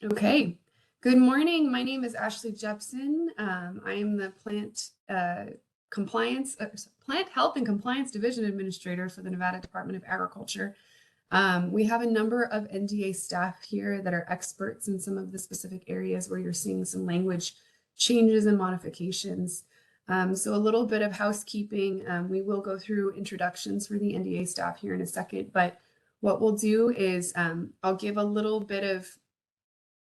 Okay. Good morning. My name is Ashley Jepson. I am the Plant Health and Compliance Division Administrator for the Nevada Department of Agriculture. We have a number of NDA staff here that are experts in some of the specific areas where you're seeing some language changes and modifications. So a little bit of housekeeping. We will go through introductions for the NDA staff here in a second, but what we'll do is I'll give a little bit of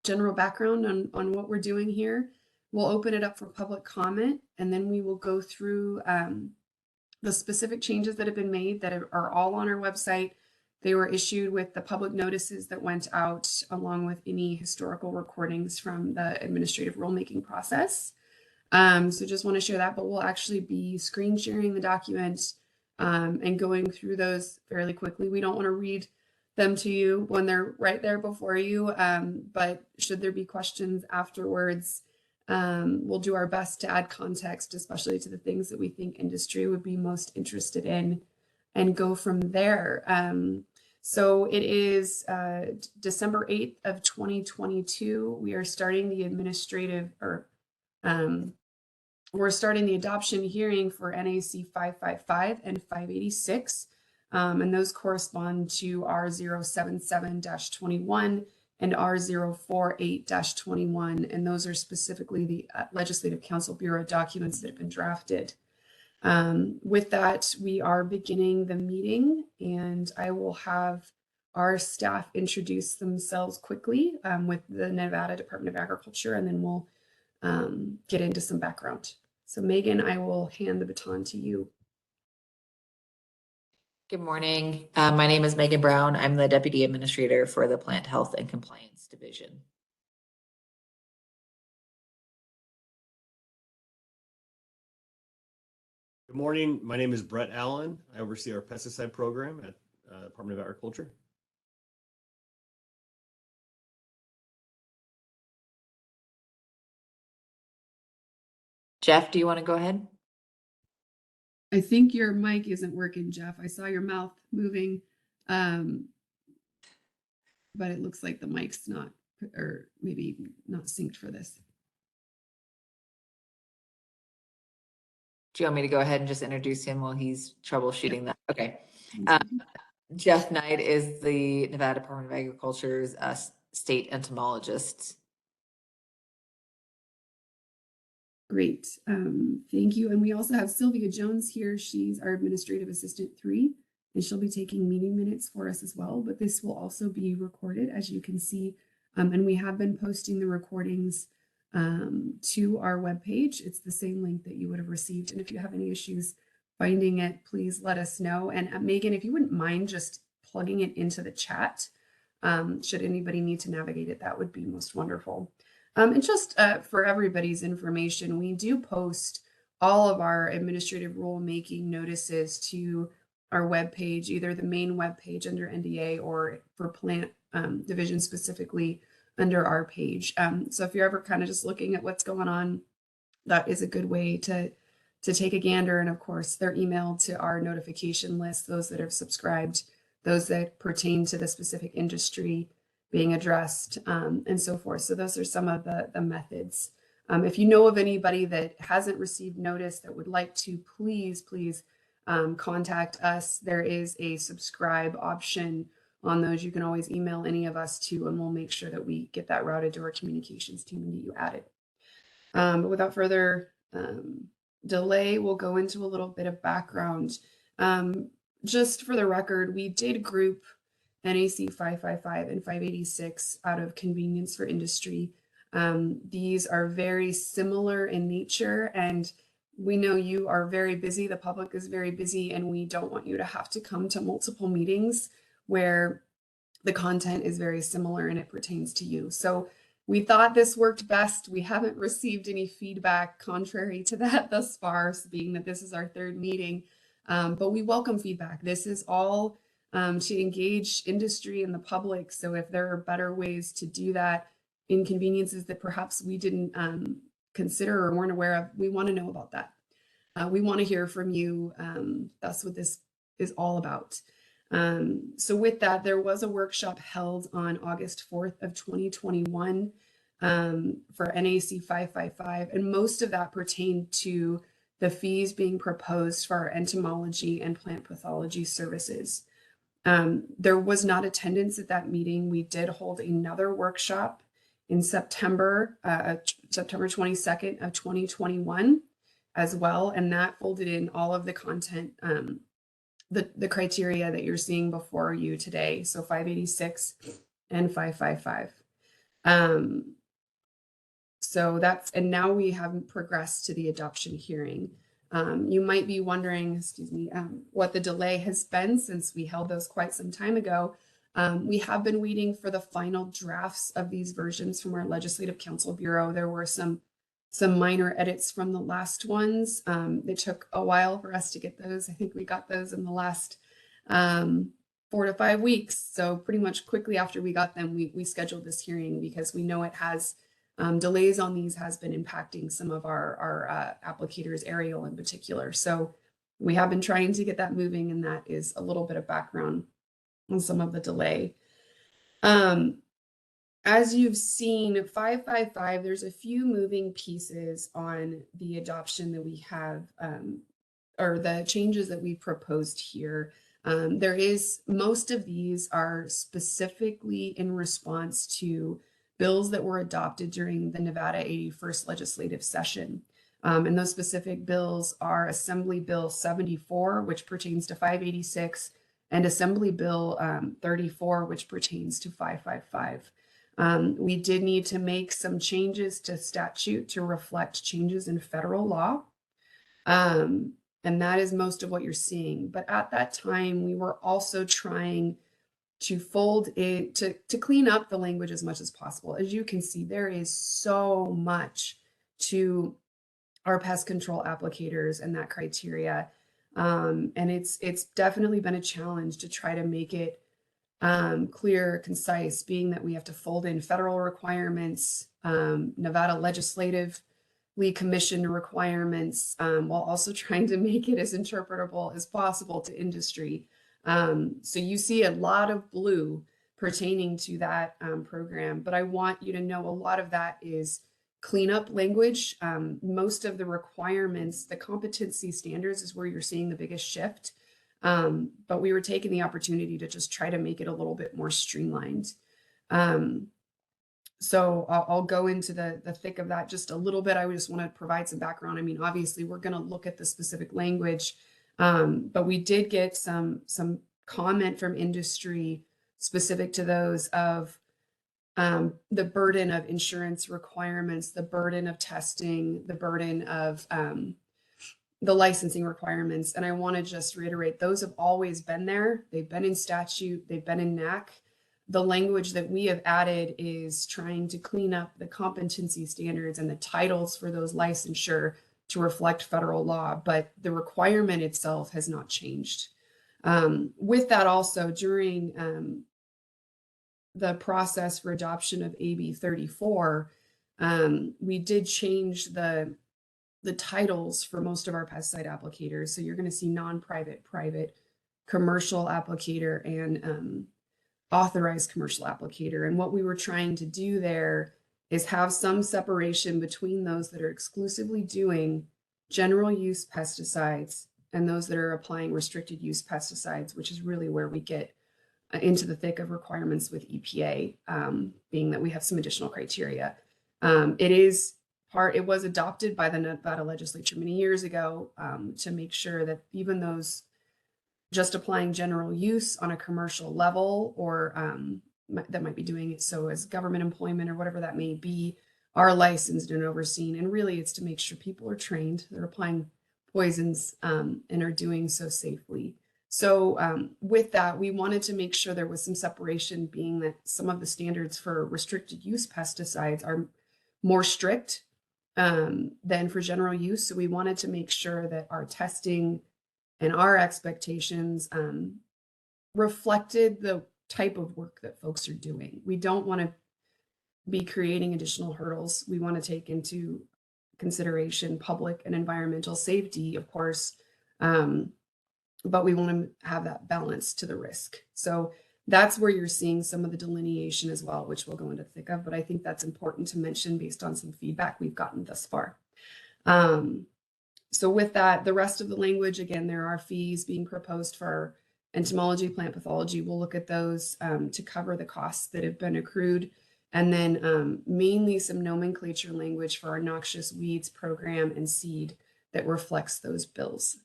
general background on what we're doing here. We'll open it up for public comment, and then we will go through the specific changes that have been made that are all on our website. They were issued with the public notices that went out, along with any historical recordings from the administrative rulemaking process. So just want to share that, but we'll actually be screen sharing the documents and going through those fairly quickly. We don't want to read them to you when they're right there before you, but should there be questions afterwards, we'll do our best to add context, especially to the things that we think industry would be most interested in, and go from there. So it is December 8th of 2022. We are starting the we're starting the adoption hearing for NAC 555 and 586. And those correspond to R077-21 and R048-21. And those are specifically the Legislative Council Bureau documents that have been drafted. With that, we are beginning the meeting, and I will have our staff introduce themselves quickly with the Nevada Department of Agriculture, and then we'll get into some background. So Megan, I will hand the baton to you. Good morning. My name is Megan Brown. I'm the Deputy Administrator for the Plant Health and Compliance Division. Good morning. My name is Brett Allen. I oversee our pesticide program at Department of Agriculture. Jeff, do you want to go ahead? I think your mic isn't working, Jeff. I saw your mouth moving, but it looks like the mic's not, or maybe not synced for this. Do you want me to go ahead and just introduce him while he's troubleshooting that? Okay. Jeff Knight is the Nevada Department of Agriculture's state entomologist. Great. Thank you. And we also have Sylvia Jones here. She's our Administrative Assistant 3, and she'll be taking meeting minutes for us as well. But this will also be recorded, as you can see. And we have been posting the recordings to our webpage. It's the same link that you would have received. And if you have any issues finding it, please let us know. And Megan, if you wouldn't mind just plugging it into the chat, should anybody need to navigate it, that would be most wonderful. And just for everybody's information, we do post all of our administrative rulemaking notices to our webpage, either the main webpage under NDA or for plant division specifically under our page. So if you're ever kind of just looking at what's going on, that is a good way to take a gander. And of course, they're emailed to our notification list, those that have subscribed, those that pertain to the specific industry being addressed, and so forth. So those are some of the methods. If you know of anybody that hasn't received notice that would like to, please contact us. There is a subscribe option on those. You can always email any of us too, and we'll make sure that we get that routed to our communications team and get you added. But without further delay, we'll go into a little bit of background. Just for the record, we did group NAC 555 and 586 out of convenience for industry. These are very similar in nature, and we know you are very busy. The public is very busy, and we don't want you to have to come to multiple meetings where the content is very similar and it pertains to you. So we thought this worked best. We haven't received any feedback contrary to that thus far, being that this is our third meeting, but we welcome feedback. This is all to engage industry and the public. So if there are better ways to do that, inconveniences that perhaps we didn't consider or weren't aware of, we want to know about that. We want to hear from you. That's what this is all about. So with that, there was a workshop held on August 4th of 2021 for NAC 555, and most of that pertained to the fees being proposed for our entomology and plant pathology services. There was not attendance at that meeting. We did hold another workshop in September 22nd of 2021 as well, and that folded in all of the content, the criteria that you're seeing before you today, so 586 and 555. So that's, and now we haven't progressed to the adoption hearing. You might be wondering, excuse me, what the delay has been since we held those quite some time ago. We have been waiting for the final drafts of these versions from our Legislative Counsel Bureau. There were some minor edits from the last ones. It took a while for us to get those. I think we got those in the last 4 to 5 weeks. So pretty much quickly after we got them, we scheduled this hearing because we know it has delays on these has been impacting some of our applicators, Ariel in particular. So we have been trying to get that moving, and that is a little bit of background on some of the delay. As you've seen, 555, there's a few moving pieces on the adoption that we have, or the changes that we proposed here. Most of these are specifically in response to bills that were adopted during the Nevada 81st legislative session. And those specific bills are Assembly Bill 74, which pertains to 586, and Assembly Bill 34, which pertains to 555. We did need to make some changes to statute to reflect changes in federal law. And that is most of what you're seeing. But at that time, we were also trying to fold it, to clean up the language as much as possible. As you can see, there is so much to our pest control applicators and that criteria. And it's definitely been a challenge to try to make it clear, concise, being that we have to fold in federal requirements, Nevada legislatively commissioned requirements, while also trying to make it as interpretable as possible to industry. So you see a lot of blue pertaining to that program, but I want you to know a lot of that is cleanup language. Most of the requirements, the competency standards is where you're seeing the biggest shift. But we were taking the opportunity to just try to make it a little bit more streamlined. So I'll go into the thick of that just a little bit. I just want to provide some background. I mean, obviously we're going to look at the specific language, but we did get some comment from industry specific to those of the burden of insurance requirements, the burden of testing, the burden of the licensing requirements. And I want to just reiterate, those have always been there. They've been in statute, they've been in NAC. The language that we have added is trying to clean up the competency standards and the titles for those licensure to reflect federal law, but the requirement itself has not changed. With that also, during the process for adoption of AB 34, we did change the titles for most of our pesticide applicators. So you're going to see non-private, private, commercial applicator, and authorized commercial applicator. And what we were trying to do there is have some separation between those that are exclusively doing general use pesticides and those that are applying restricted use pesticides, which is really where we get into the thick of requirements with EPA, being that we have some additional criteria. It was adopted by the Nevada legislature many years ago to make sure that even those just applying general use on a commercial level, or that might be doing it so as government employment or whatever that may be, are licensed and overseen. And really it's to make sure people are trained, they're applying poisons and are doing so safely. So with that, we wanted to make sure there was some separation, being that some of the standards for restricted use pesticides are more strict than for general use. So we wanted to make sure that our testing and our expectations reflected the type of work that folks are doing. We don't want to be creating additional hurdles. We want to take into consideration public and environmental safety, of course, but we want to have that balance to the risk. So that's where you're seeing some of the delineation as well, which we'll go into thick of, but I think that's important to mention based on some feedback we've gotten thus far. So with that, the rest of the language, again, there are fees being proposed for entomology, plant pathology. We'll look at those to cover the costs that have been accrued. And then mainly some nomenclature language for our noxious weeds program and seed that reflects those bills.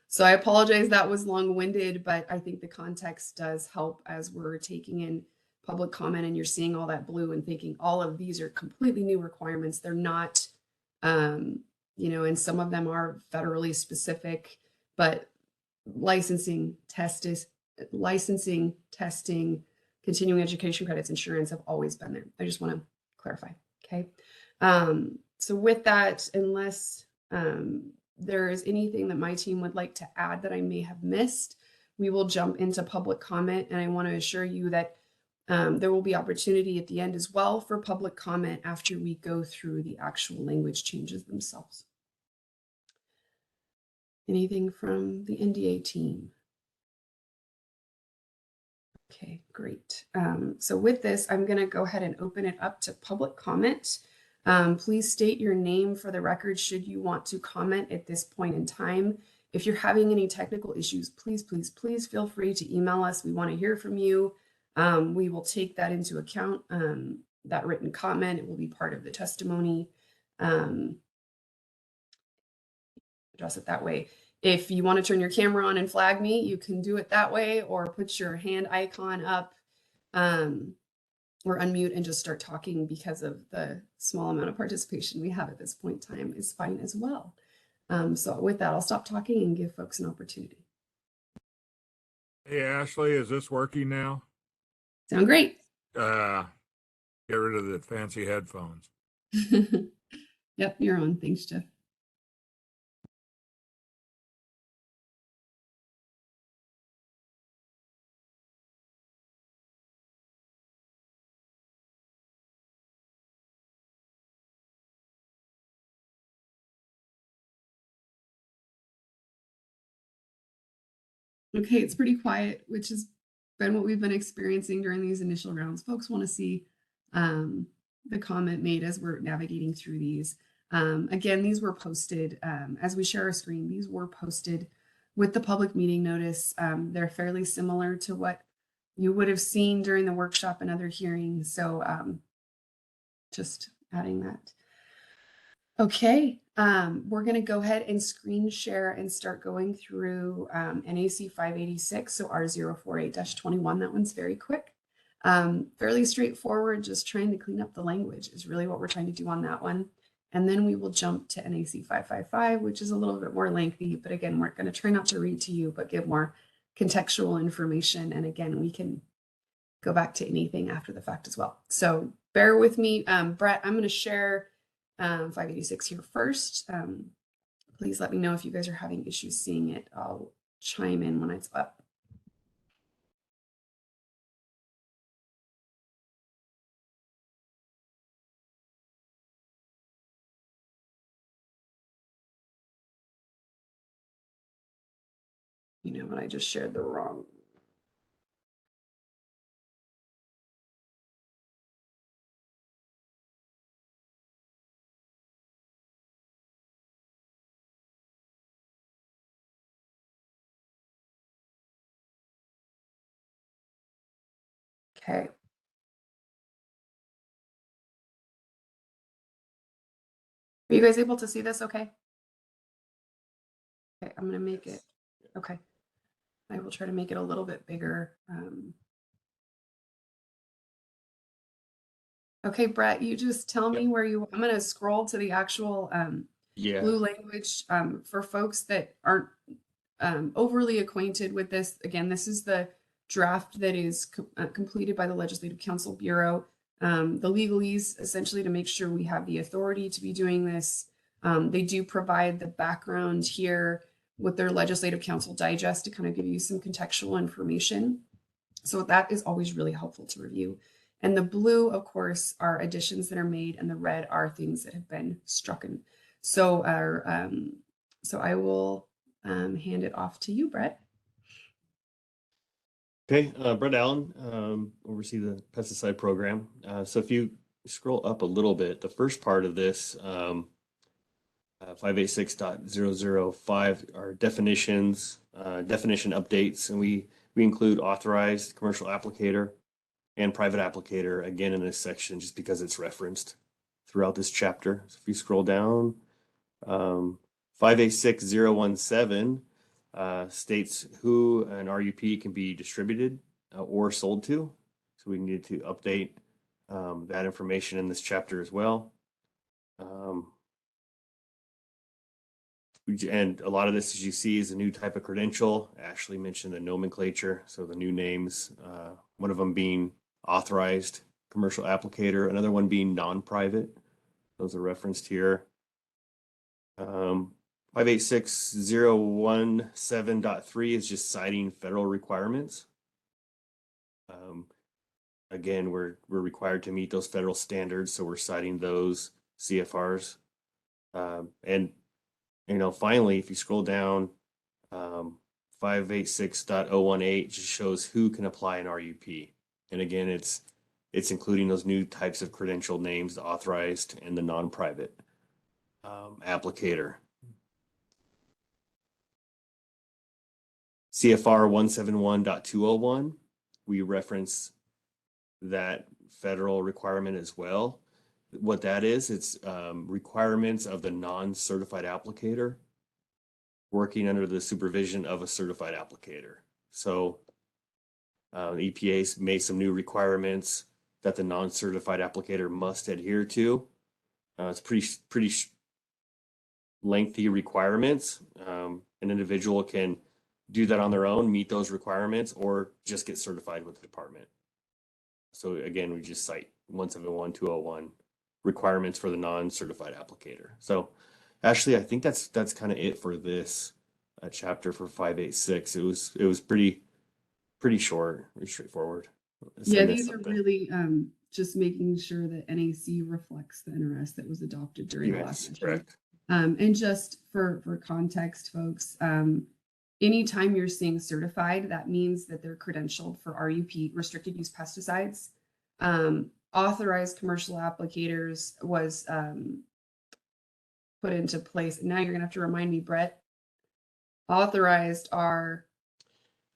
So I apologize that was long-winded, but I think the context does help as we're taking in public comment and you're seeing all that blue and thinking all of these are completely new requirements. They're not, you know, and some of them are federally specific, but licensing, testing, continuing education credits, insurance have always been there. I just want to clarify. Okay. So with that, unless there is anything that my team would like to add that I may have missed, we will jump into public comment. And I want to assure you that there will be opportunity at the end as well for public comment after we go through the actual language changes themselves. Anything from the NDA team? Okay, great. So with this, I'm going to go ahead and open it up to public comment. Please state your name for the record should you want to comment at this point in time. If you're having any technical issues, please feel free to email us. We want to hear from you. We will take that into account, that written comment. It will be part of the testimony. Address it that way. If you want to turn your camera on and flag me, you can do it that way, or put your hand icon up or unmute and just start talking because of the small amount of participation we have at this point in time is fine as well. So with that, I'll stop talking and give folks an opportunity. Hey, Ashley, is this working now? Sound great. Get rid of the fancy headphones. Yep, you're on. Thanks, Jeff. Okay, it's pretty quiet, which has been what we've been experiencing during these initial rounds. Folks want to see the comment made as we're navigating through these. Again, these were posted as we share our screen. These were posted with the public meeting notice. They're fairly similar to what you would have seen during the workshop and other hearings. So just adding that. Okay, we're going to go ahead and screen share and start going through NAC 586, so R048-21. That one's very quick. Fairly straightforward, just trying to clean up the language is really what we're trying to do on that one. And then we will jump to NAC 555, which is a little bit more lengthy, but again, we're going to try not to read to you, but give more contextual information. And again, we can go back to anything after the fact as well. So bear with me. Brett, I'm going to share 586 here first. Please let me know if you guys are having issues seeing it. I'll chime in when it's up. You know what, I just shared the wrong. Okay. Are you guys able to see this okay? Okay, I'm going to make it. Okay. I will try to make it a little bit bigger. Okay, Brett, you just tell me where you, I'm going to scroll to the actual blue language for folks that aren't overly acquainted with this. Again, this is the draft that is completed by the Legislative Council Bureau. The legalese, essentially to make sure we have the authority to be doing this. They do provide the background here with their Legislative Council Digest to kind of give you some contextual information. So that is always really helpful to review. And the blue, of course, are additions that are made, and the red are things that have been strucken. So I will hand it off to you, Brett. Okay, Brett Allen, oversee the pesticide program. So if you scroll up a little bit, the first part of this, 586.005 are definitions, definition updates, and we include authorized commercial applicator and private applicator again in this section just because it's referenced throughout this chapter. So if you scroll down, 586017 states who an RUP can be distributed or sold to. So we need to update that information in this chapter as well. And a lot of this, as you see, is a new type of credential. Ashley mentioned the nomenclature, so the new names, one of them being authorized commercial applicator, another one being non-private. Those are referenced here. 586017.3 is just citing federal requirements. Again, we're required to meet those federal standards, so we're citing those CFRs. And finally, if you scroll down, 586.018 just shows who can apply an RUP. And again, it's including those new types of credentialed names, the authorized and the non-private applicator. CFR 171.201, we reference that federal requirement as well. What that is, it's requirements of the non-certified applicator working under the supervision of a certified applicator. So EPA's made some new requirements that the non-certified applicator must adhere to. It's pretty lengthy requirements. An individual can do that on their own, meet those requirements, or just get certified with the department. So again, we just cite 171.201 requirements for the non-certified applicator. So Ashley, I think that's kind of it for this chapter for 586. It was pretty short, pretty straightforward. Yeah, these are really just making sure that NAC reflects the NRS that was adopted during the last session. Correct. And just for context, folks, anytime you're seeing certified, that means that they're credentialed for RUP, restricted use pesticides. Authorized commercial applicators was put into place. Now you're gonna have to remind me, Brett. Authorized are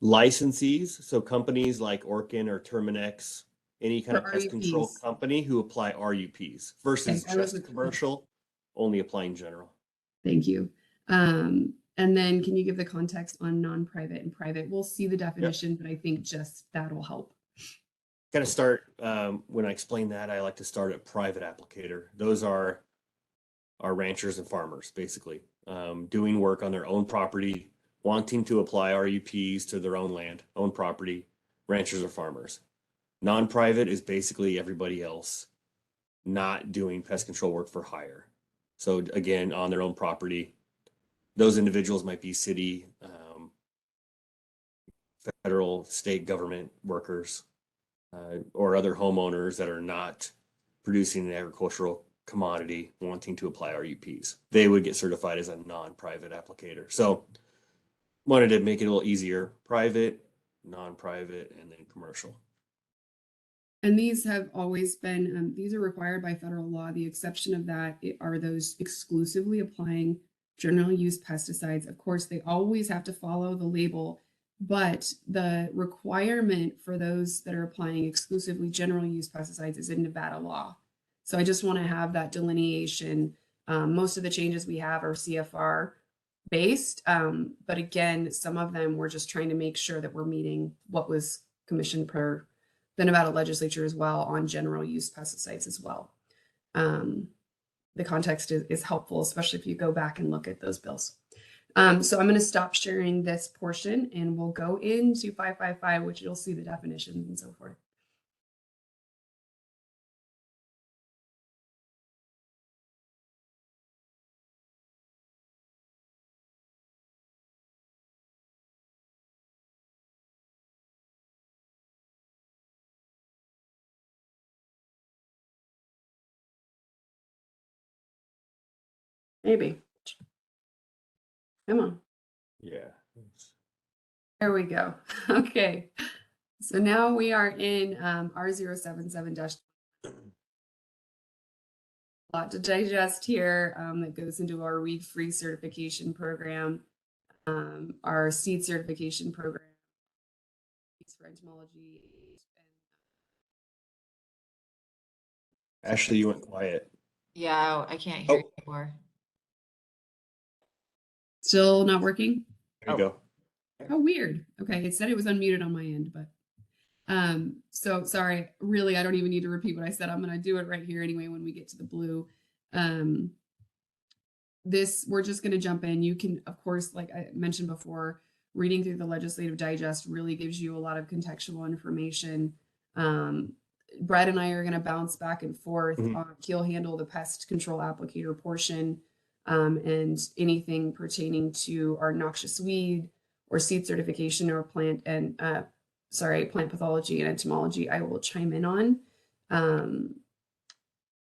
licensees, so companies like Orkin or Terminex, any kind of pest RUPs. control company who apply RUPs versus Okay, just commercial, only applying general. Thank you. And then can you give the context on non-private and private? We'll see the definition, but I think just that'll help. Got to start, when I explain that, I like to start at private applicator. Those are our ranchers and farmers, basically, doing work on their own property, wanting to apply RUPs to their own land, own property, ranchers or farmers. Non-private is basically everybody else not doing pest control work for hire. So again, on their own property, those individuals might be city, federal, state government workers, or other homeowners that are not producing an agricultural commodity wanting to apply RUPs. They would get certified as a non-private applicator. So wanted to make it a little easier: private, non-private, and then commercial. And these have always been, these are required by federal law. The exception of that are those exclusively applying general use pesticides. Of course, they always have to follow the label, but the requirement for those that are applying exclusively general use pesticides is in Nevada law. So I just want to have that delineation. Most of the changes we have are CFR based, but again, some of them we're just trying to make sure that we're meeting what was commissioned per the Nevada legislature as well on general use pesticides as well. The context is helpful, especially if you go back and look at those bills. So I'm going to stop sharing this portion and we'll go into 555, which you'll see the definitions and so forth. Maybe. Come on. Yeah. There we go. Okay. So now we are in R077-. A lot to digest here that goes into our weed-free certification program, our seed certification program for entomology. Ashley, you went quiet. Yeah, I can't hear Oh. you anymore. Still not working? There you go. Oh, weird. Okay, it said it was unmuted on my end, but so sorry. Really, I don't even need to repeat what I said. I'm gonna do it right here anyway when we get to the blue. We're just gonna jump in. You can, of course, like I mentioned before, reading through the legislative digest really gives you a lot of contextual information. Brett and I are gonna bounce back and forth. He'll handle the pest control applicator portion, and anything pertaining to our noxious weed or seed certification or plant pathology and entomology, I will chime in on.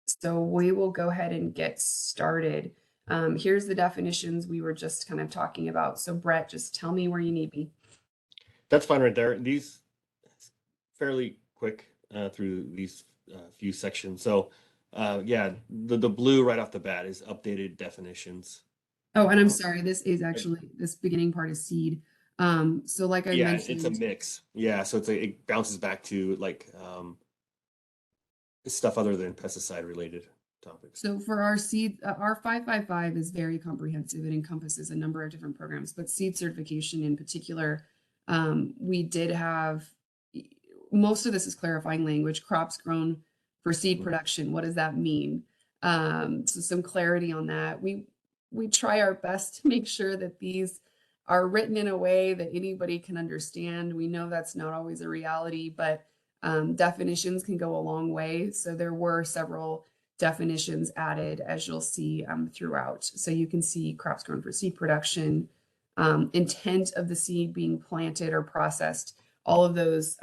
So we will go ahead and get started. Here's the definitions we were just kind of talking about. So Brett, just tell me where you need me. That's fine right there. These fairly quick through these few sections. So yeah, the blue right off the bat is updated definitions. Oh, and I'm sorry, this is actually, this beginning part is seed. So like I mentioned, it's a mix. Yeah, so it bounces back to like stuff other than pesticide related topics. So for our seed, our 555 is very comprehensive. It encompasses a number of different programs, but seed certification in particular, we did have, most of this is clarifying language, crops grown for seed production. What does that mean? So some clarity on that. We try our best to make sure that these are written in a way that anybody can understand. We know that's not always a reality, but definitions can go a long way. So there were several definitions added, as you'll see throughout. So you can see crops grown for seed production, intent of the seed being planted or processed. All of those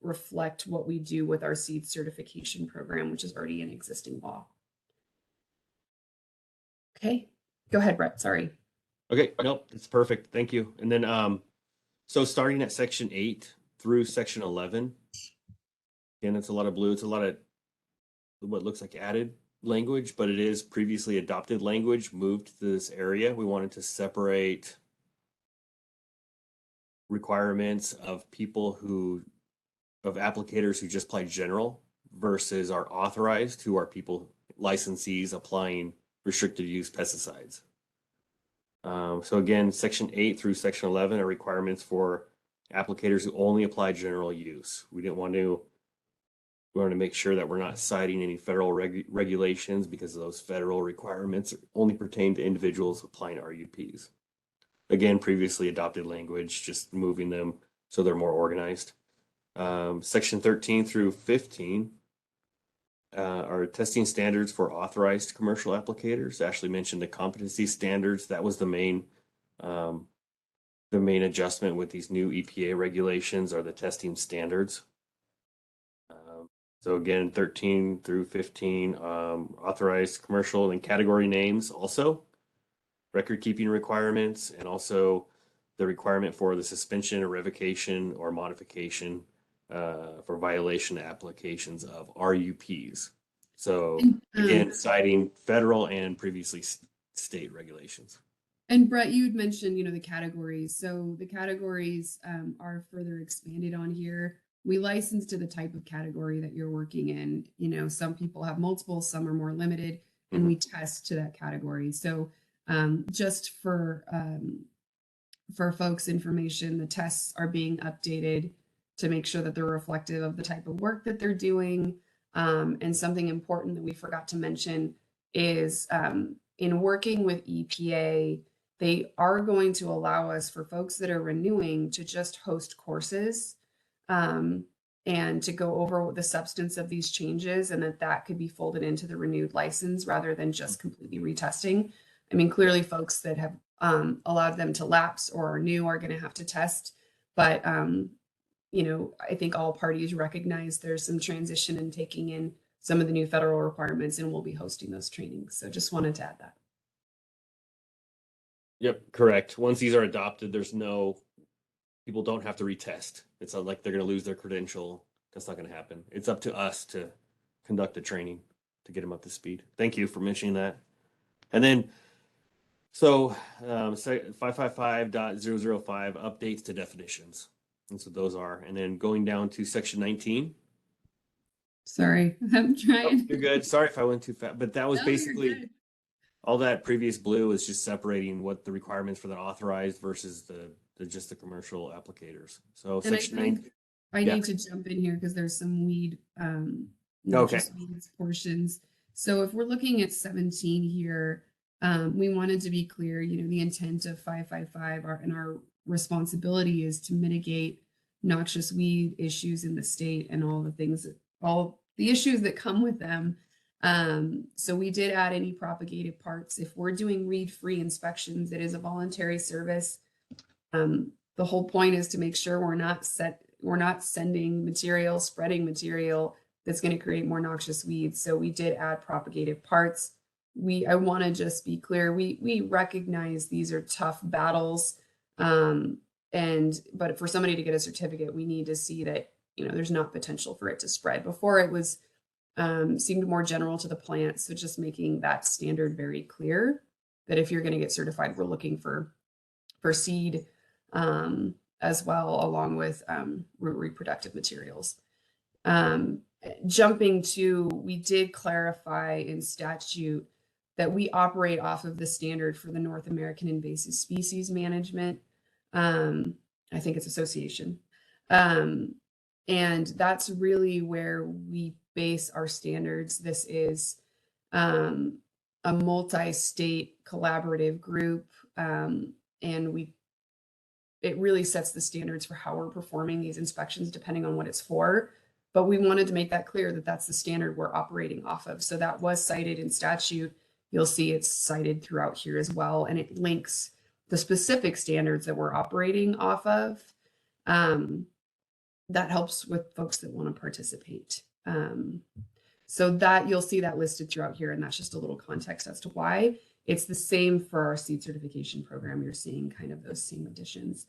reflect what we do with our seed certification program, which is already an existing law. Okay, go ahead, Brett. Sorry. Okay, nope, it's perfect. Thank you. And then so starting at section 8 through section 11, again, it's a lot of blue. It's a lot of what looks like added language, but it is previously adopted language moved to this area. We wanted to separate requirements of applicators who just apply general versus are authorized, who are people, licensees applying restricted use pesticides. So again, section 8 through section 11 are requirements for applicators who only apply general use. We wanted to make sure that we're not citing any federal regulations because those federal requirements only pertain to individuals applying RUPs. Again, previously adopted language, just moving them so they're more organized. Section 13 through 15 are testing standards for authorized commercial applicators. Ashley mentioned the competency standards. That was the main adjustment with these new EPA regulations are the testing standards. So again, 13 through 15, authorized commercial and category names also, record keeping requirements, and also the requirement for the suspension or revocation or modification for violation applications of RUPs. So again, citing federal and previously state regulations. And Brett, you had mentioned, the categories. So the categories are further expanded on here. We license to the type of category that you're working in. Some people have multiple, some are more limited, and we test to that category. So just for folks' information, the tests are being updated to make sure that they're reflective of the type of work that they're doing. And something important that we forgot to mention is in working with EPA, they are going to allow us, for folks that are renewing, to just host courses and to go over the substance of these changes, and that could be folded into the renewed license rather than just completely retesting. I mean, clearly folks that have allowed them to lapse or are new are going to have to test, but I think all parties recognize there's some transition in taking in some of the new federal requirements, and we'll be hosting those trainings. So just wanted to add that. Yep, correct. Once these are adopted, there's no people don't have to retest. It's not like they're going to lose their credential. That's not going to happen. It's up to us to conduct the training to get them up to speed. Thank you for mentioning that. And then, so 555.005 updates to definitions. That's what those are. And then going down to section 19. Sorry, I'm Oh, trying. you're good. Sorry if I went too fast, but that was No, you're basically good. all that previous blue is just separating what the requirements for the authorized versus the just the commercial applicators. So And I section think 9. I Yeah. need to jump in here because there's some weed, Okay. noxious weeds portions. So if we're looking at 17 here, we wanted to be clear, the intent of 555 and our responsibility is to mitigate noxious weed issues in the state and all the issues that come with them. So we did add any propagated parts. If we're doing reed-free inspections, it is a voluntary service. The whole point is to make sure we're not sending material, spreading material that's going to create more noxious weeds. So we did add propagated parts. I want to just be clear. We recognize these are tough battles. But for somebody to get a certificate, we need to see that, there's not potential for it to spread. Before it was seemed more general to the plant. So just making that standard very clear that if you're going to get certified, we're looking for seed as well, along with reproductive materials. Jumping to, we did clarify in statute that we operate off of the standard for the North American Invasive Species Management. I think it's association. And that's really where we base our standards. This is a multi-state collaborative group, and it really sets the standards for how we're performing these inspections depending on what it's for. But we wanted to make that clear that that's the standard we're operating off of. So that was cited in statute. You'll see it's cited throughout here as well, and it links the specific standards that we're operating off of. That helps with folks that want to participate. So that you'll see that listed throughout here, and that's just a little context as to why. It's the same for our seed certification program. You're seeing kind of those same additions.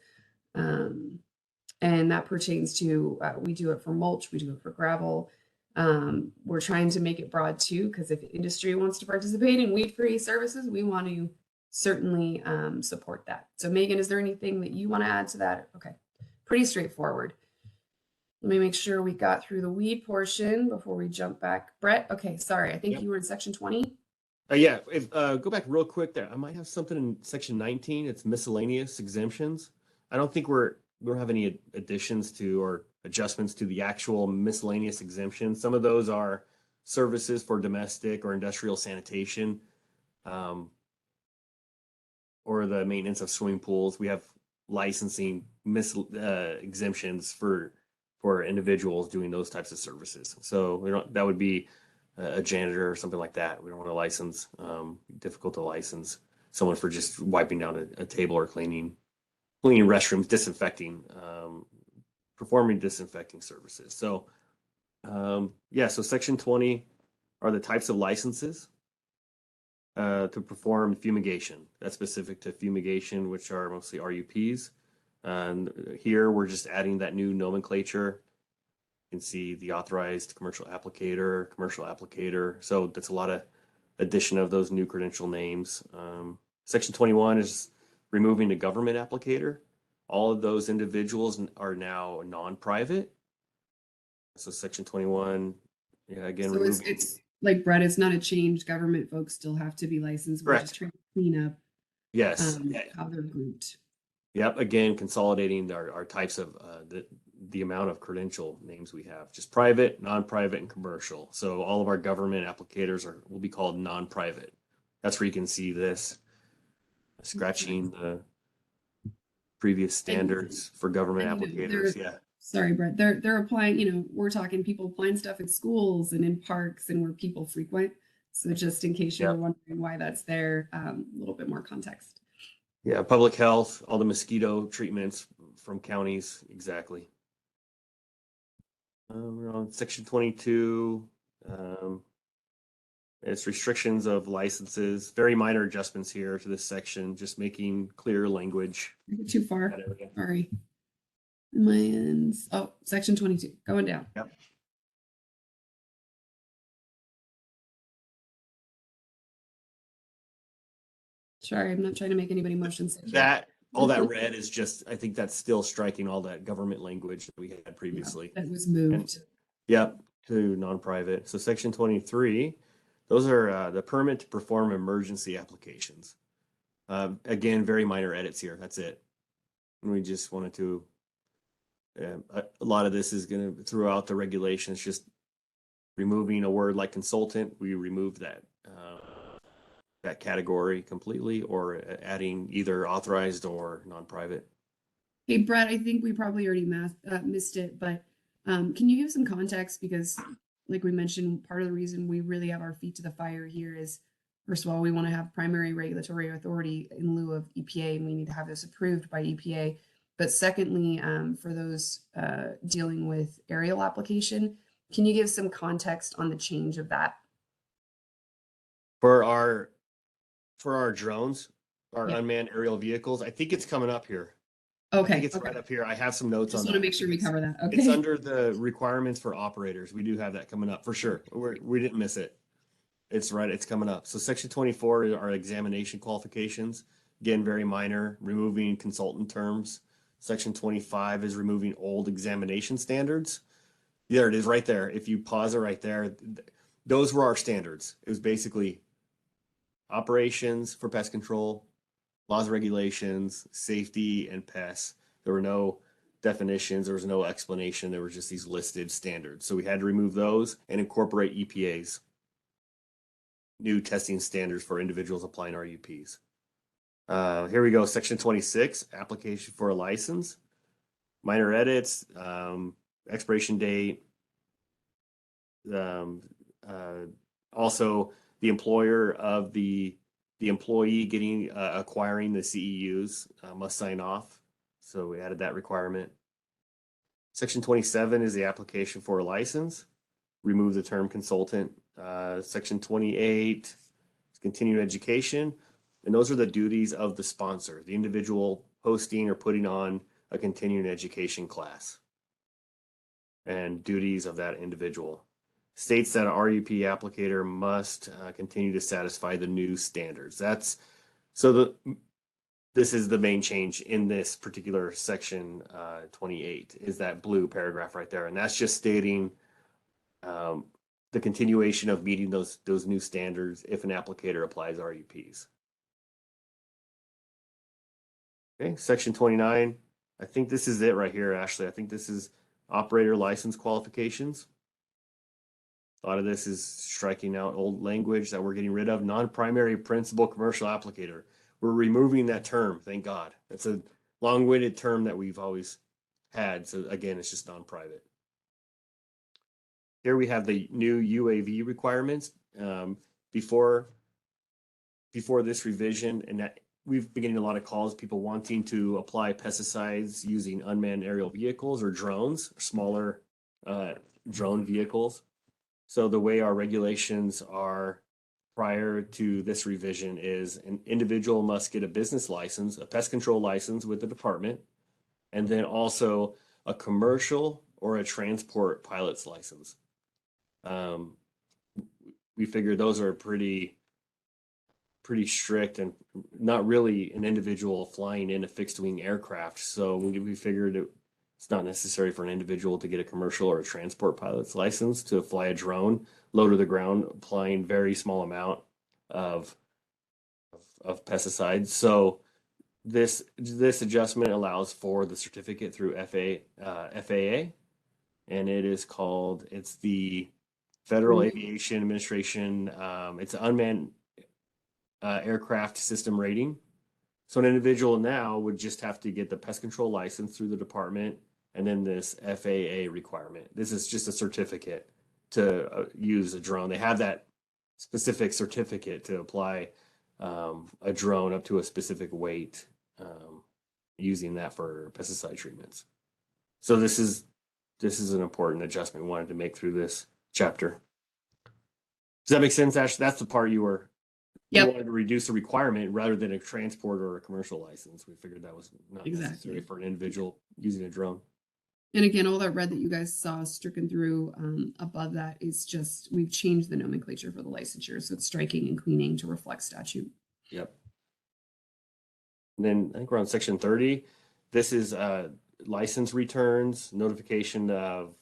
And that pertains to, we do it for mulch, we do it for gravel. We're trying to make it broad too, because if industry wants to participate in weed-free services, we want to certainly support that. So Megan, is there anything that you want to add to that? Okay, pretty straightforward. Let me make sure we got through the weed portion before we jump back. Brett, okay, sorry, I think Yep. you were in section 20. Yeah, go back real quick there. I might have something in section 19. It's miscellaneous exemptions. I don't think we don't have any additions to or adjustments to the actual miscellaneous exemptions. Some of those are services for domestic or industrial sanitation, or the maintenance of swimming pools. We have licensing exemptions for individuals doing those types of services. So that would be a janitor or something like that. We don't want to license, difficult to license someone for just wiping down a table or cleaning restrooms, disinfecting, performing disinfecting services. So, so section 20 are the types of licenses to perform fumigation. That's specific to fumigation, which are mostly RUPs. And here we're just adding that new nomenclature. You can see the authorized commercial applicator. So that's a lot of addition of those new credential names. Section 21 is removing the government applicator. All of those individuals are now non-private. So section 21, again, So it's like Brett, it's not a change. Government folks still have to be licensed. We're just trying to clean up yes, how they're grouped. Yep. Again, consolidating our types of the amount of credential names we have, just private, non-private, and commercial. So all of our government applicators will be called non-private. That's where you can see this scratching the previous standards for government applicators. Yeah. Sorry, Brett. They're applying, we're talking people applying stuff at schools and in parks and where people frequent. So just in case you're wondering why that's there, a little bit more context. Yeah, public health, all the mosquito treatments from counties, exactly. We're on section 22. It's restrictions of licenses. Very minor adjustments here to this section, just making clear language. Too far. Sorry. Oh, section 22, going down. Yep. Sorry, I'm not trying to make anybody motion sick here. That, all that red is just, I think that's still striking all that government language that we had Yeah, previously. that was moved. Yep, to non-private. So section 23, those are the permit to perform emergency applications. Again, very minor edits here. That's it. And we just wanted to, a lot of this is going to, throughout the regulations, just removing a word like consultant. We removed that that category completely, or adding either authorized or non-private. Hey, Brett, I think we probably already missed it, but can you give some context? Because, like we mentioned, part of the reason we really have our feet to the fire here is, first of all, we want to have primary regulatory authority in lieu of EPA, and we need to have this approved by EPA. But secondly, for those dealing with aerial application, can you give some context on the change of that? For our drones, our Yeah. unmanned aerial vehicles, I think it's coming up here. Okay. I think it's okay. right up here. I have some notes Just on want to that. make sure we cover that. Okay. It's under the requirements for operators. We do have that coming up for sure. We didn't miss it. It's right. It's coming up. So section 24 are examination qualifications. Again, very minor, removing consultant terms. Section 25 is removing old examination standards. There it is right there. If you pause it right there, those were our standards. It was basically operations for pest control, laws and regulations, safety, and pests. There were no definitions. There was no explanation. There were just these listed standards. So we had to remove those and incorporate EPA's new testing standards for individuals applying RUPs. Here we go. Section 26, application for a license. Minor edits, expiration date. Also, the employer of the employee getting acquiring the CEUs must sign off. So we added that requirement. Section 27 is the application for a license. Remove the term consultant. Section 28 is continuing education. And those are the duties of the sponsor, the individual hosting or putting on a continuing education class. And duties of that individual. States that an RUP applicator must continue to satisfy the new standards. That's so this is the main change in this particular section 28 is that blue paragraph right there, and that's just stating the continuation of meeting those new standards if an applicator applies RUPs. Okay, section 29. I think this is it right here, Ashley. I think this is operator license qualifications. A lot of this is striking out old language that we're getting rid of. Non-primary principal commercial applicator. We're removing that term, thank God. That's a long-winded term that we've always had. So again, it's just non-private. Here we have the new UAV requirements. Before this revision, and that we've been getting a lot of calls, people wanting to apply pesticides using unmanned aerial vehicles or drones, smaller drone vehicles. So the way our regulations are prior to this revision is an individual must get a business license, a pest control license with the department, and then also a commercial or a transport pilot's license. We figure those are pretty strict and not really an individual flying in a fixed wing aircraft. So we figured it's not necessary for an individual to get a commercial or a transport pilot's license to fly a drone low to the ground, applying very small amount of pesticides. So this adjustment allows for the certificate through FAA, and it is called, it's the Federal Aviation Administration. It's an unmanned aircraft system rating. So an individual now would just have to get the pest control license through the department and then this FAA requirement. This is just a certificate to use a drone. They have that specific certificate to apply a drone up to a specific weight, using that for pesticide treatments. So this is an important adjustment we wanted to make through this chapter. Does that make sense, Ash? That's the part you were. Yep. We wanted to reduce the requirement rather than a transport or a commercial license. We figured that was not necessary Exactly. for an individual using a drone. And again, all that red that you guys saw stricken through above that is just, we've changed the nomenclature for the licensure. So it's striking and cleaning to reflect statute. Yep. And then I think we're on section 30. This is license returns, notification of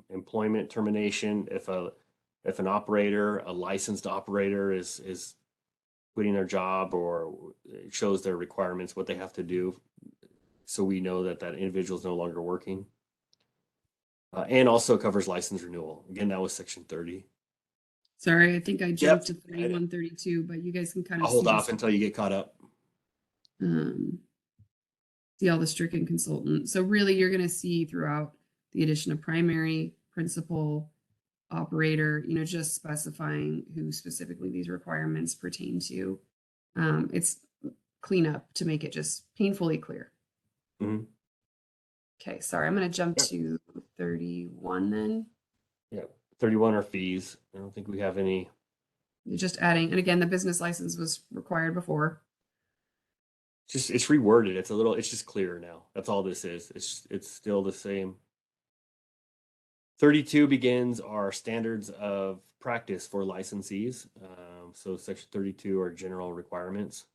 employment termination. If an operator, a licensed operator is quitting their job or it shows their requirements, what they have to do. So we know that that individual is no longer working. And also covers license renewal. Again, that was section 30. Sorry, I think I jumped to Yep. 31, 32, but you guys can kind I'll of hold see off this. until you get caught up. See all the stricken consultant. So really you're going to see throughout the addition of primary, principal, operator, just specifying who specifically these requirements pertain to. It's cleanup to make it just painfully clear. Mhm. Okay, sorry, I'm going to jump Yep. to 31 then. Yeah, 31 are fees. I don't think we have any. You're just adding, and again, the business license was required before. It's reworded. It's just clearer now. That's all this is. It's still the same. 32 begins our standards of practice for licensees. So section 32 are general requirements.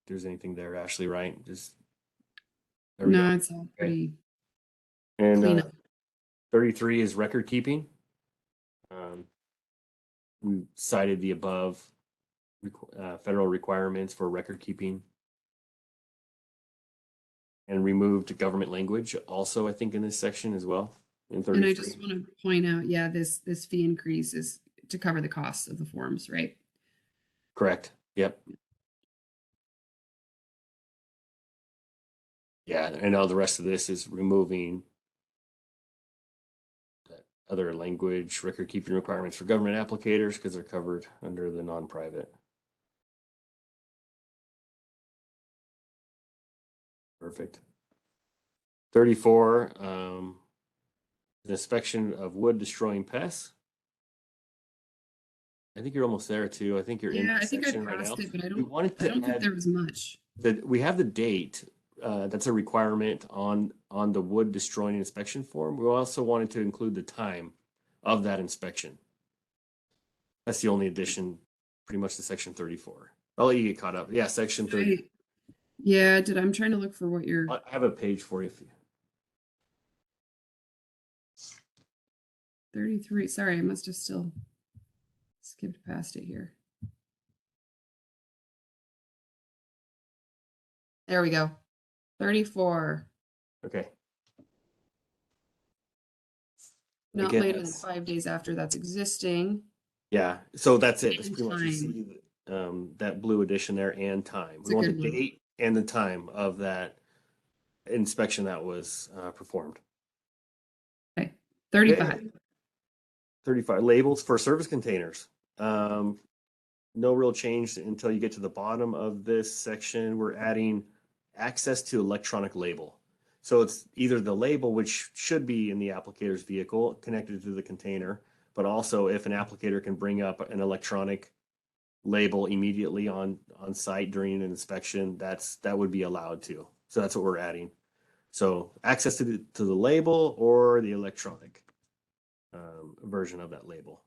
If there's anything there, Ashley, right? There we No, go. it's all pretty And clean up. 33 is record keeping. We cited the above federal requirements for record keeping and removed government language also, I think, in this section as well. In 33. And I just want to point out, yeah, this fee increase is to cover the costs of the forms, right? Correct. Yep. Yeah, and now the rest of this is removing that other language, record keeping requirements for government applicators because they're covered under the non-private. Perfect. 34, the inspection of wood destroying pests. I think you're almost there too. I think you're in Yeah, that I think I section right now. passed it, but I We don't wanted to think add there was much. that we have the date. That's a requirement on the wood destroying inspection form. We also wanted to include the time of that inspection. That's the only addition, pretty much to section 34. I'll let you get caught up. Yeah, section 30. Yeah, I'm trying to look for what you're. I have a page for you. 33. Sorry, I must have still skipped past it here. There we go. 34. Okay. Not Again, later than 5 days after that's existing. Yeah, so that's it. That's And pretty much you time. see that blue addition there and time. It's We a want the good one. date and the time of that inspection that was performed. Okay. 35. 35 labels for service containers. No real change until you get to the bottom of this section. We're adding access to electronic label. So it's either the label, which should be in the applicator's vehicle connected to the container, but also if an applicator can bring up an electronic label immediately on site during an inspection, that would be allowed too. So that's what we're adding. So access to the label or the electronic version of that label.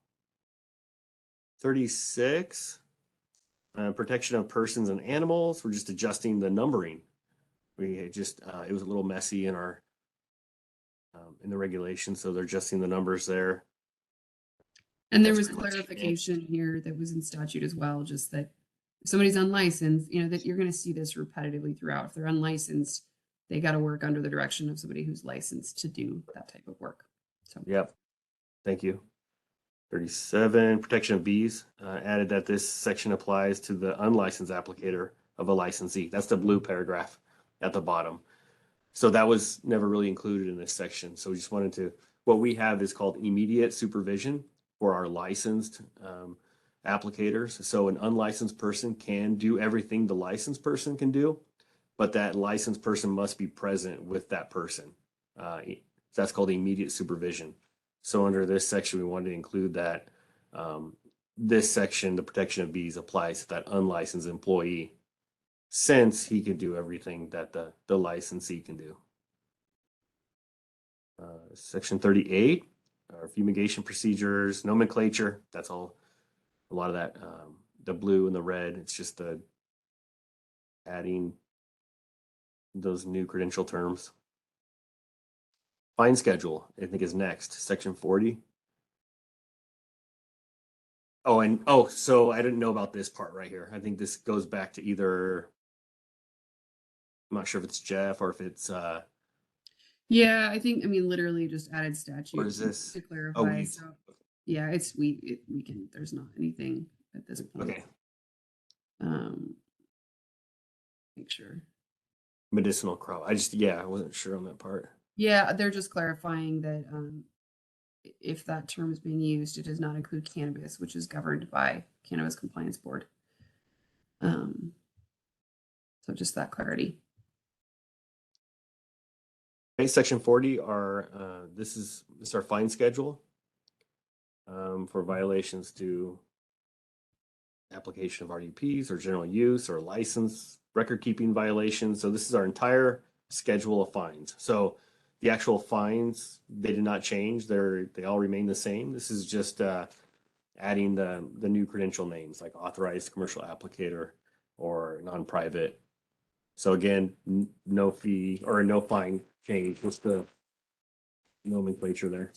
36, protection of persons and animals. We're just adjusting the numbering. We just it was a little messy in our in the regulations, so they're adjusting the numbers there. And there That's was pretty much it. clarification here that was in statute as well, just that if somebody's unlicensed, that you're going to see this repetitively throughout. If they're unlicensed, they got to work under the direction of somebody who's licensed to do that type of work. So Yep. Thank you. 37, protection of bees. Added that this section applies to the unlicensed applicator of a licensee. That's the blue paragraph at the bottom. So that was never really included in this section. So we just wanted to, what we have is called immediate supervision for our licensed applicators. So an unlicensed person can do everything the licensed person can do, but that licensed person must be present with that person. That's called immediate supervision. So under this section, we wanted to include that this section, the protection of bees, applies to that unlicensed employee, since he could do everything that the licensee can do. Section 38, fumigation procedures, nomenclature. That's all. A lot of that, the blue and the red. It's just the adding those new credential terms. Fine schedule, I think, is next. Section 40. So I didn't know about this part right here. I think this goes back to either, I'm not sure if it's Jeff or if it's Yeah, I mean, literally just added statute or is this? to Oh, clarify. we. So yeah, we can, there's not anything at this point. Okay. Make sure. Medicinal crop. I wasn't sure on that part. Yeah, they're just clarifying that if that term is being used, it does not include cannabis, which is governed by Cannabis Compliance Board. So just that clarity. Okay, section 40 this is our fine schedule for violations to application of RUPs or general use or license record keeping violations. So this is our entire schedule of fines. So the actual fines, they did not change. They all remain the same. This is just adding the new credential names like authorized commercial applicator or non-private. So again, no fee or no fine change. Just the nomenclature there.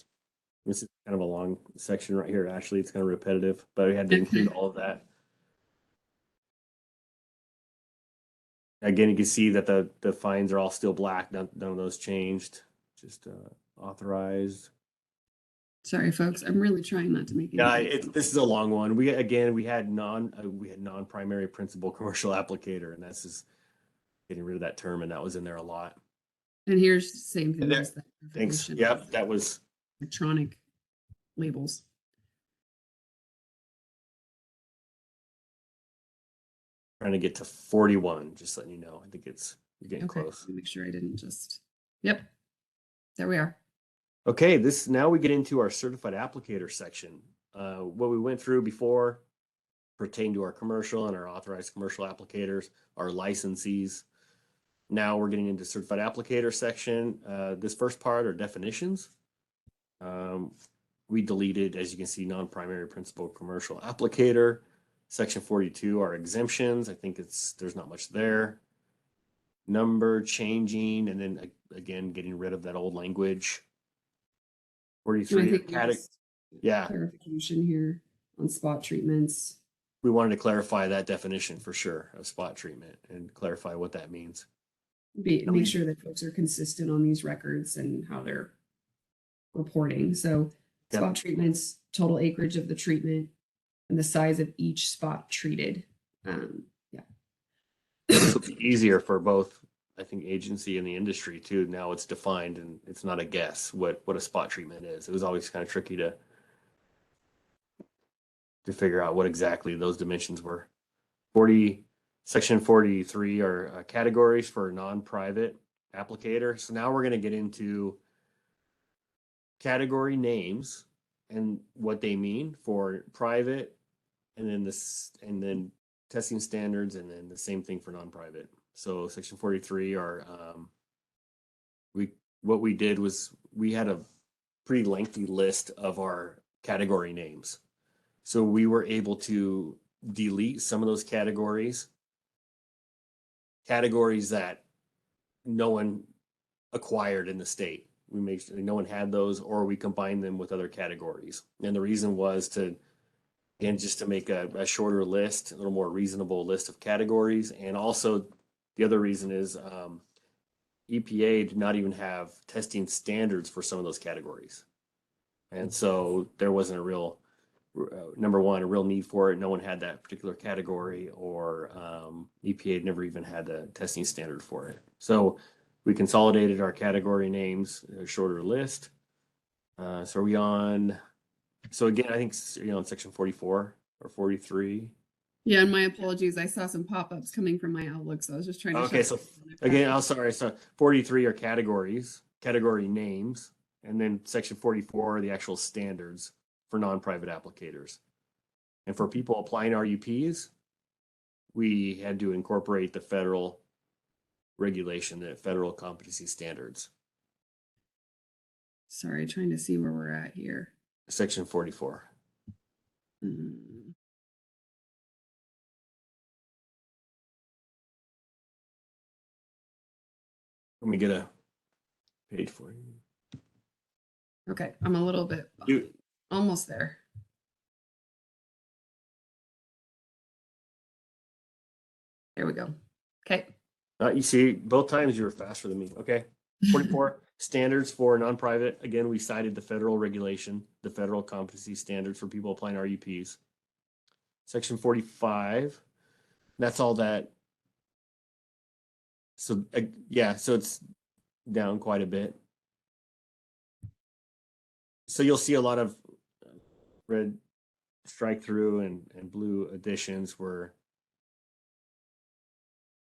This is kind of a long section right here. Actually, it's kind of repetitive, but we had to include all of that. Again, you can see that the fines are all still black. None of those changed. Just authorized. Sorry, folks. I'm really trying not to make it. Yeah, this is a long one. We had non-primary principal commercial applicator, and that's just getting rid of that term, and that was in there a lot. And here's the same thing. There- as that Thanks. definition Yep, of that was electronic labels. trying to get to 41. Just letting you know. I think you're getting Okay, close. make sure I didn't just. Yep, there we are. Okay, now we get into our certified applicator section. What we went through before pertain to our commercial and our authorized commercial applicators, our licensees. Now we're getting into certified applicator section. This first part are definitions. We deleted, as you can see, non-primary principal commercial applicator. Section 42 are exemptions. I think there's not much there. Number changing, and then again getting rid of that old language. 43 yeah. Clarification here on spot treatments. We wanted to clarify that definition for sure of spot treatment and clarify what that means. Make sure that folks are consistent on these records and how they're reporting. So spot treatments, total acreage of the treatment, and the size of each spot treated. This will be easier for both, I think, agency and the industry too. Now it's defined and it's not a guess what a spot treatment is. It was always kind of tricky to figure out what exactly those dimensions were. Section 43 are categories for non-private applicator. So now we're going to get into category names and what they mean for private, and then testing standards, and then the same thing for non-private. So section 43 are what we did was we had a pretty lengthy list of our category names. So we were able to delete some of those categories that no one acquired in the state. We made sure no one had those, or we combined them with other categories. And the reason was just to make a shorter list, a little more reasonable list of categories. And also the other reason is EPA did not even have testing standards for some of those categories. And so there wasn't a real, number one, a real need for it. No one had that particular category, or EPA had never even had a testing standard for it. So we consolidated our category names, a shorter list. So are we on? So again, I think you're on section 44 or 43. Yeah, and my apologies. I saw some pop-ups coming from my Outlook, so I was just trying to. Okay, so again, I'm sorry. So 43 are category names, and then section 44 are the actual standards for non-private applicators. And for people applying RUPs, we had to incorporate the federal regulation, the federal competency standards. Sorry, trying to see where we're at here. Section 44. Mm, Let me get a page for you. Okay, I'm a little bit You- almost there. There we go. Okay. You see, both times you were faster than me. Okay. 44, standards for non-private. Again, we cited the federal regulation, the federal competency standards for people applying RUPs. Section 45, that's all that. So, yeah, so it's down quite a bit. So you'll see a lot of red strike through and blue additions where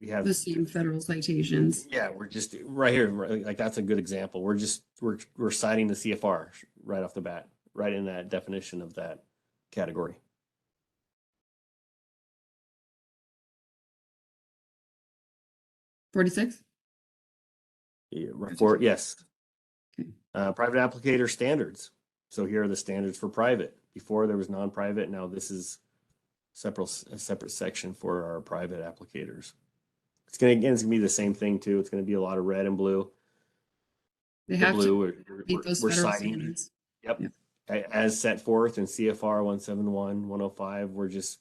we have The same federal citations. yeah, we're just right here, like that's a good example. We're citing the CFR right off the bat, right in that definition of that category. $46. Yeah, report, yes. Okay. Private applicator standards. So here are the standards for private. Before there was non-private, now this is a separate section for our private applicators. It's gonna be the same thing too. It's gonna be a lot of red and blue. They The have blue, to meet those we're federal citing. standards. Yep. Yep. As set forth in CFR 171, 105, we're just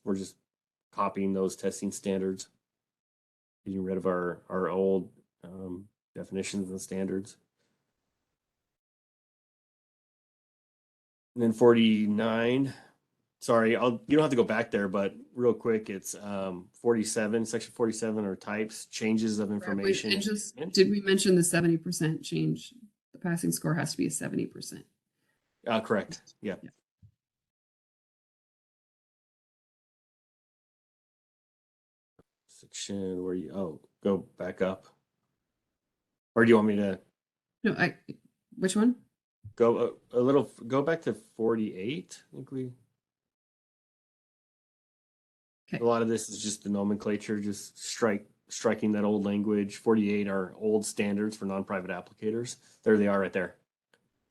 copying those testing standards, getting rid of our old definitions and standards. And then 49, sorry, you don't have to go back there, but real quick, it's 47, section 47 are types, changes of information. And just, did we mention the 70% change? The passing score has to be a 70%. Correct. Yeah. Yeah. Section where go back up. Or do you want me to No, which one? go go back to 48? I think we. Okay. A lot of this is just the nomenclature, just striking that old language. 48 are old standards for non-private applicators. There they are right there.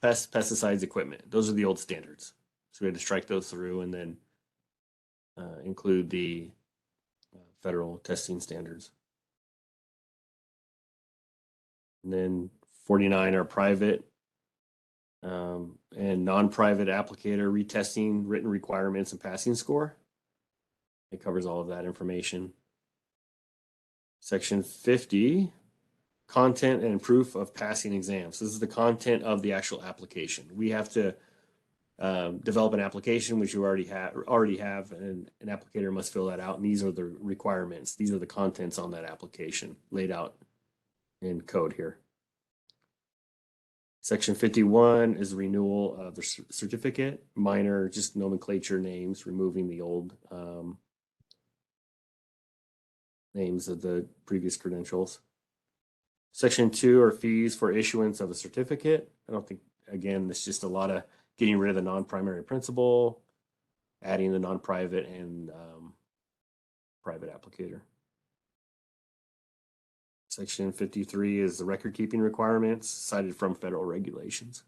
Pesticides, equipment. Those are the old standards. So we had to strike those through and then include the federal testing standards. And then 49 are private and non-private applicator retesting written requirements and passing score. It covers all of that information. Section 50, content and proof of passing exams. This is the content of the actual application. We have to develop an application, which you already have, and an applicator must fill that out. And these are the requirements. These are the contents on that application laid out in code here. Section 51 is renewal of the certificate, minor, just nomenclature names, removing the old names of the previous credentials. Section 2 are fees for issuance of a certificate. I don't think, again, it's just a lot of getting rid of the non-primary principal, adding the non-private and private applicator. Section 53 is the record keeping requirements cited from federal regulations.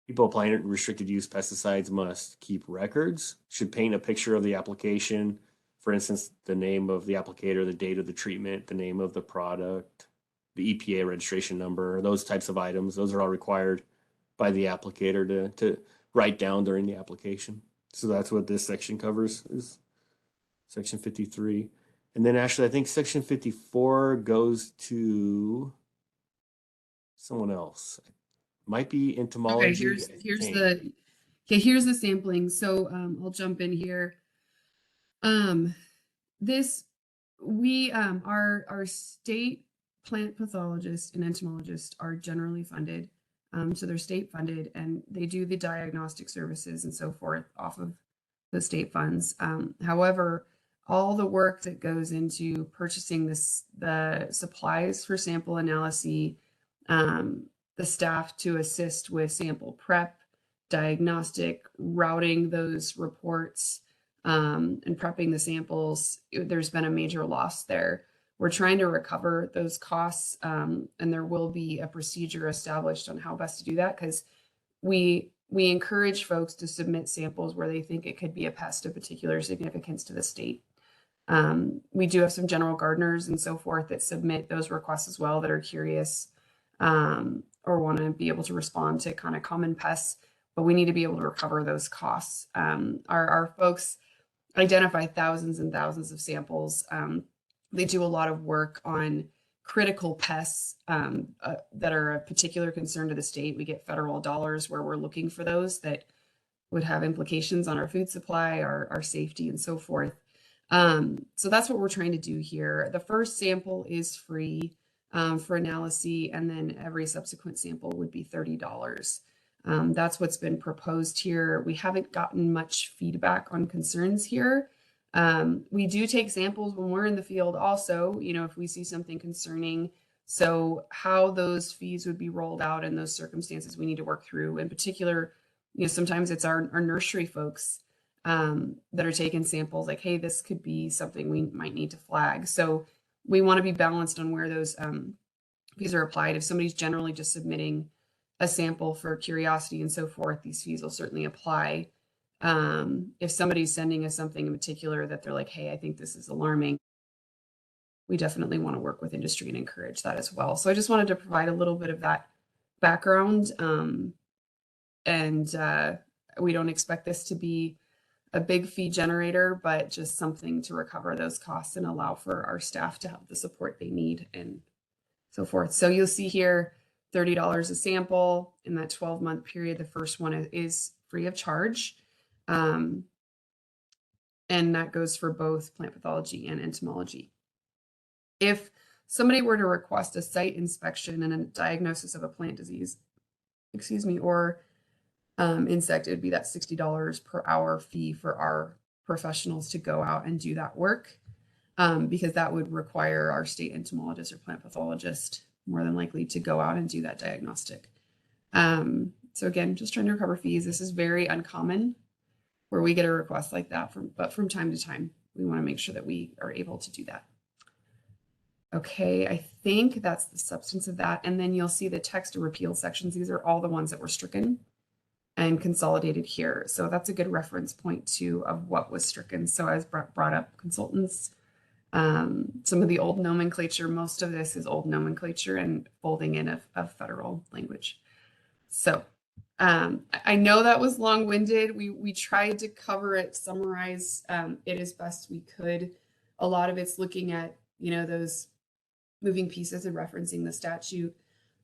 People applying restricted use pesticides must keep records, should paint a picture of the application. For instance, the name of the applicator, the date of the treatment, the name of the product, the EPA registration number, those types of items. Those are all required by the applicator to write down during the application. So that's what this section covers, is section 53. And then actually, I think section 54 goes to someone else. Might be entomology. Okay, here's the sampling. So I'll jump in here. Our state plant pathologists and entomologists are generally funded. So they're state funded and they do the diagnostic services and so forth off of the state funds. However, all the work that goes into purchasing the supplies for sample analysis, the staff to assist with sample prep, diagnostic, routing those reports, and prepping the samples, there's been a major loss there we're trying to recover those costs, and there will be a procedure established on how best to do that, because we encourage folks to submit samples where they think it could be a pest of particular significance to the state. We do have some general gardeners and so forth that submit those requests as well, that are curious or want to be able to respond to kind of common pests, but we need to be able to recover those costs. Our folks identify thousands and thousands of samples. They do a lot of work on critical pests that are a particular concern to the state. We get federal dollars where we're looking for those that would have implications on our food supply, our safety, and so forth. So that's what we're trying to do here. The first sample is free for analysis, and then every subsequent sample would be $30. That's what's been proposed here. We haven't gotten much feedback on concerns here. We do take samples when we're in the field also, if we see something concerning. So how those fees would be rolled out in those circumstances, we need to work through. In particular, sometimes it's our nursery folks that are taking samples, like, hey, this could be something we might need to flag. So we want to be balanced on where those fees are applied. If somebody's generally just submitting a sample for curiosity and so forth, these fees will certainly apply. If somebody's sending us something in particular that they're like, hey, I think this is alarming, we definitely want to work with industry and encourage that as well. So I just wanted to provide a little bit of that background. And we don't expect this to be a big fee generator, but just something to recover those costs and allow for our staff to have the support they need and so forth. So you'll see here, $30 a sample in that 12-month period. The first one is free of charge. And that goes for both plant pathology and entomology. If somebody were to request a site inspection and a diagnosis of a plant disease, or insect, it would be that $60 per hour fee for our professionals to go out and do that work, because that would require our state entomologist or plant pathologist more than likely to go out and do that diagnostic. So again, just trying to recover fees. This is very uncommon where we get a request like that, but from time to time, we want to make sure that we are able to do that. Okay, I think that's the substance of that. And then you'll see the text or repeal sections. These are all the ones that were stricken and consolidated here. So that's a good reference point too of what was stricken. So as brought up, consultants, some of the old nomenclature, most of this is old nomenclature and folding in of federal language. So I know that was long-winded. We tried to cover it, summarize it as best we could. A lot of it's looking at, those moving pieces and referencing the statute,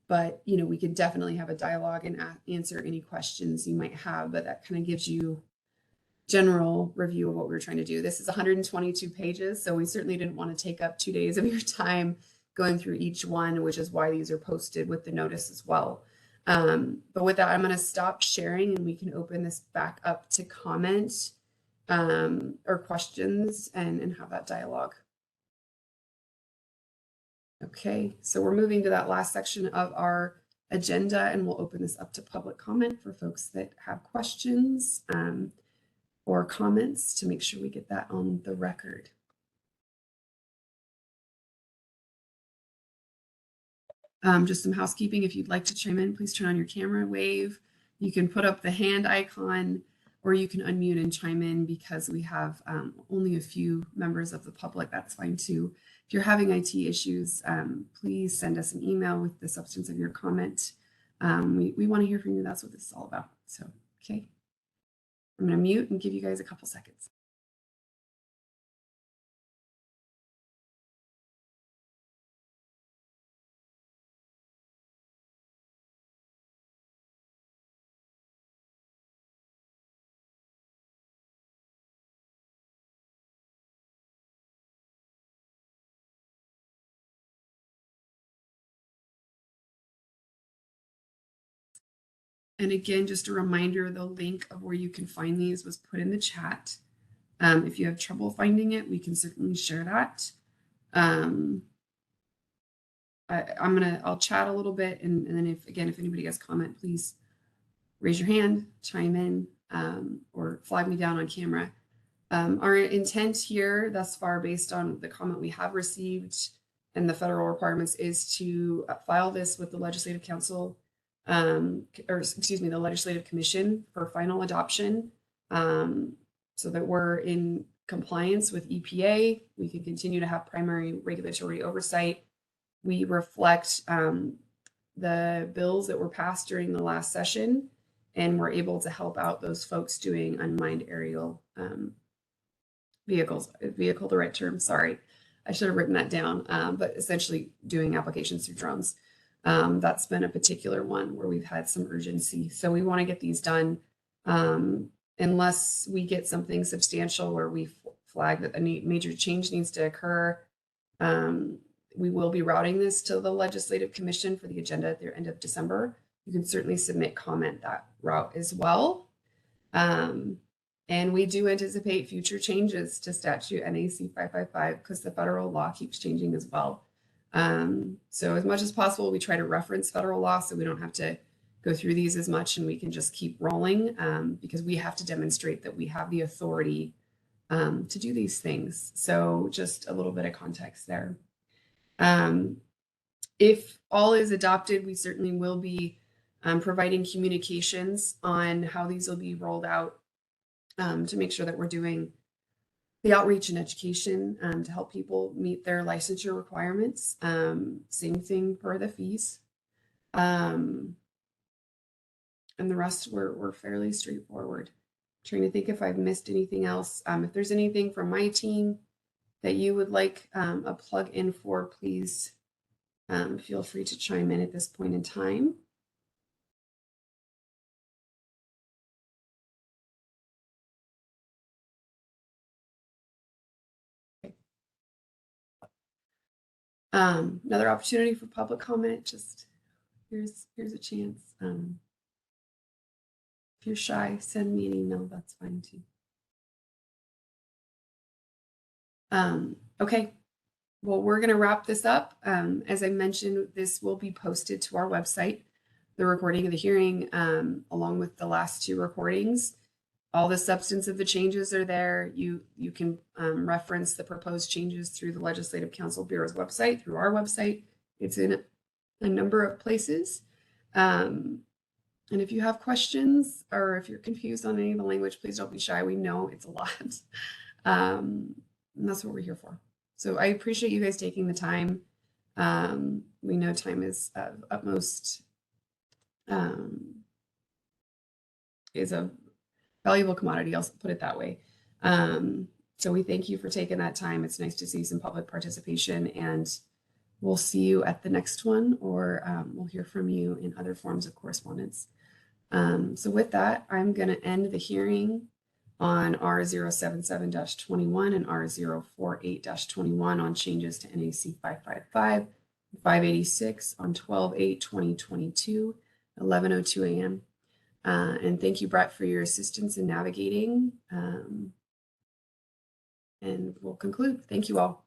but, we could definitely have a dialogue and answer any questions you might have, but that kind of gives you general review of what we were trying to do. This is 122 pages, so we certainly didn't want to take up 2 days of your time going through each one, which is why these are posted with the notice as well. But with that, I'm going to stop sharing and we can open this back up to comment or questions and have that dialogue. Okay, so we're moving to that last section of our agenda, and we'll open this up to public comment for folks that have questions or comments to make sure we get that on the record. Just some housekeeping. If you'd like to chime in, please turn on your camera, wave. You can put up the hand icon, or you can unmute and chime in. Because we have only a few members of the public, that's fine too. If you're having IT issues, please send us an email with the substance of your comment. We want to hear from you. That's what this is all about. So, okay. I'm going to mute and give you guys a couple seconds. And again, just a reminder, the link of where you can find these was put in the chat. If you have trouble finding it, we can certainly share that. I'll chat a little bit, and then if anybody has comment, please raise your hand, chime in, or flag me down on camera. Our intent here thus far, based on the comment we have received, and the federal requirements is to file this with the Legislative Council, or excuse me, the Legislative Commission for final adoption, so that we're in compliance with EPA. We can continue to have primary regulatory oversight. We reflect the bills that were passed during the last session, and we're able to help out those folks doing unmanned aerial vehicle, the right term, sorry. I should have written that down, but essentially doing applications through drones. That's been a particular one where we've had some urgency. So we want to get these done unless we get something substantial where we flag that a major change needs to occur. We will be routing this to the Legislative Commission for the agenda at the end of December. You can certainly submit comment that route as well. And we do anticipate future changes to statute NAC 555 because the federal law keeps changing as well. So as much as possible, we try to reference federal law so we don't have to go through these as much, and we can just keep rolling because we have to demonstrate that we have the authority to do these things. So just a little bit of context there. If all is adopted, we certainly will be providing communications on how these will be rolled out to make sure that we're doing the outreach and education to help people meet their licensure requirements. Same thing for the fees. And the rest were fairly straightforward. Trying to think if I've missed anything else. If there's anything from my team that you would like a plug in for, please feel free to chime in at this point in time. Another opportunity for public comment. Just here's a chance. If you're shy, send me an email. That's fine too. Okay. Well, we're going to wrap this up. As I mentioned, this will be posted to our website, the recording of the hearing, along with the last two recordings. All the substance of the changes are there. You can reference the proposed changes through the Legislative Council Bureau's website, through our website. It's in a number of places. And if you have questions or if you're confused on any of the language, please don't be shy. We know it's a lot. And that's what we're here for. So I appreciate you guys taking the time. We know time is of utmost, is a valuable commodity, I'll put it that way. So we thank you for taking that time. It's nice to see some public participation, and we'll see you at the next one, or we'll hear from you in other forms of correspondence. So with that, I'm going to end the hearing on R077-21 and R048-21 on changes to NAC 555, 586 on 12/8/2022, 11:02 a.m. And thank you, Brett, for your assistance in navigating. And we'll conclude. Thank you all.